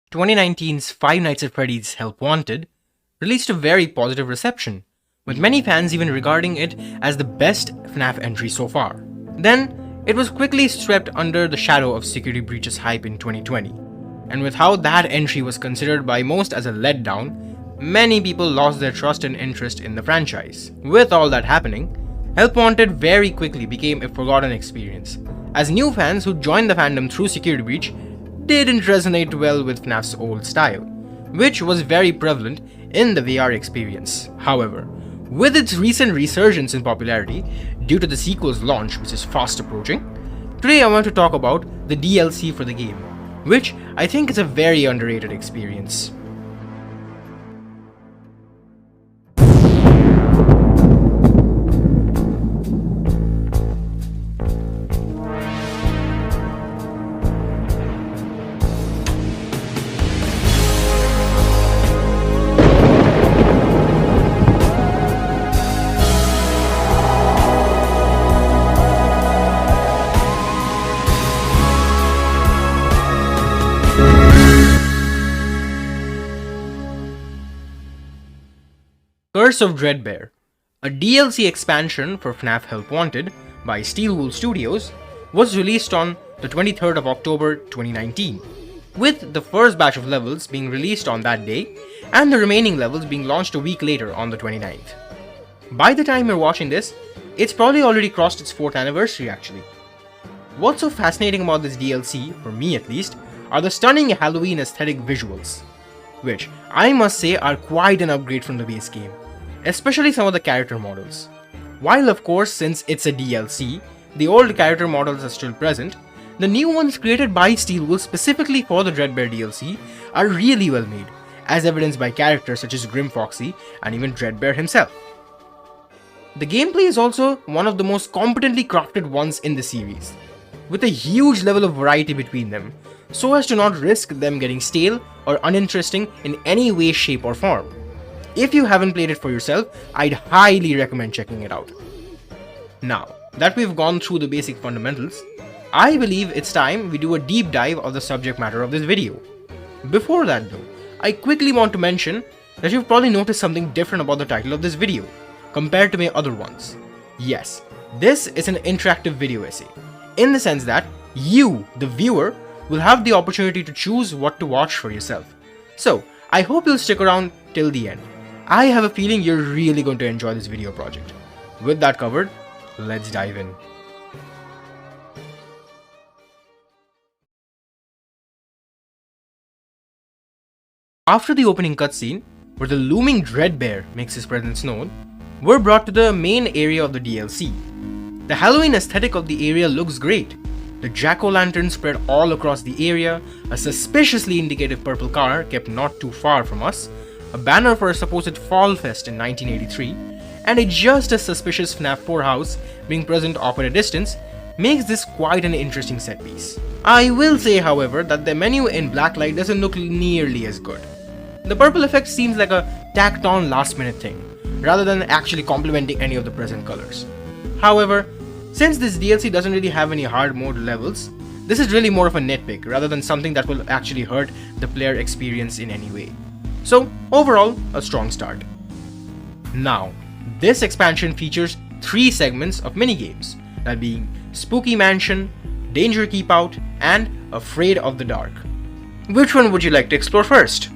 2019's Five Nights at Freddy's Help Wanted released a very positive reception, with many fans even regarding it as the best FNaF entry so far. Then, it was quickly swept under the shadow of Security Breach's hype in 2020, and with how that entry was considered by most as a letdown, many people lost their trust and interest in the franchise. With all that happening, Help Wanted very quickly became a forgotten experience, as new fans who joined the fandom through Security Breach didn't resonate well with FNAF's old style, which was very prevalent in the VR experience. However, with its recent resurgence in popularity due to the sequel's launch, which is fast approaching, today I want to talk about the DLC for the game, which I think is a very underrated experience. Curse of Dreadbear, a DLC expansion for FNAF Help Wanted by Steelwool Studios, was released on the 23rd of October 2019, with the first batch of levels being released on that day and the remaining levels being launched a week later on the 29th. By the time you're watching this, it's probably already crossed its 4th anniversary actually. What's so fascinating about this DLC, for me at least, are the stunning Halloween aesthetic visuals, which I must say are quite an upgrade from the base game, especially some of the character models. While of course, since it's a DLC, the old character models are still present, the new ones created by Steelwool specifically for the Dreadbear DLC are really well made, as evidenced by characters such as Grim Foxy and even Dreadbear himself. The gameplay is also one of the most competently crafted ones in the series, with a huge level of variety between them, so as to not risk them getting stale or uninteresting in any way, shape or form. If you haven't played it for yourself, I'd highly recommend checking it out. Now that we've gone through the basic fundamentals, I believe it's time we do a deep dive of the subject matter of this video. Before that though, I quickly want to mention that you've probably noticed something different about the title of this video compared to my other ones. Yes, this is an interactive video essay, in the sense that you, the viewer, will have the opportunity to choose what to watch for yourself. So, I hope you'll stick around till the end. I have a feeling you're really going to enjoy this video project. With that covered, let's dive in. After the opening cutscene, where the looming Dreadbear makes his presence known, we're brought to the main area of the DLC. The Halloween aesthetic of the area looks great. The jack-o'-lanterns spread all across the area, a suspiciously indicative purple car kept not too far from us, a banner for a supposed Fall Fest in 1983, and a just as suspicious FNAF 4 house being present off at a distance makes this quite an interesting set piece. I will say, however, that the menu in blacklight doesn't look nearly as good. The purple effect seems like a tacked on last minute thing, rather than actually complementing any of the present colors. However, since this DLC doesn't really have any hard mode levels, this is really more of a nitpick rather than something that will actually hurt the player experience in any way. So overall, a strong start. Now, this expansion features 3 segments of minigames, that being Spooky Mansion, Danger Keep Out, and Afraid of the Dark. Which one would you like to explore first?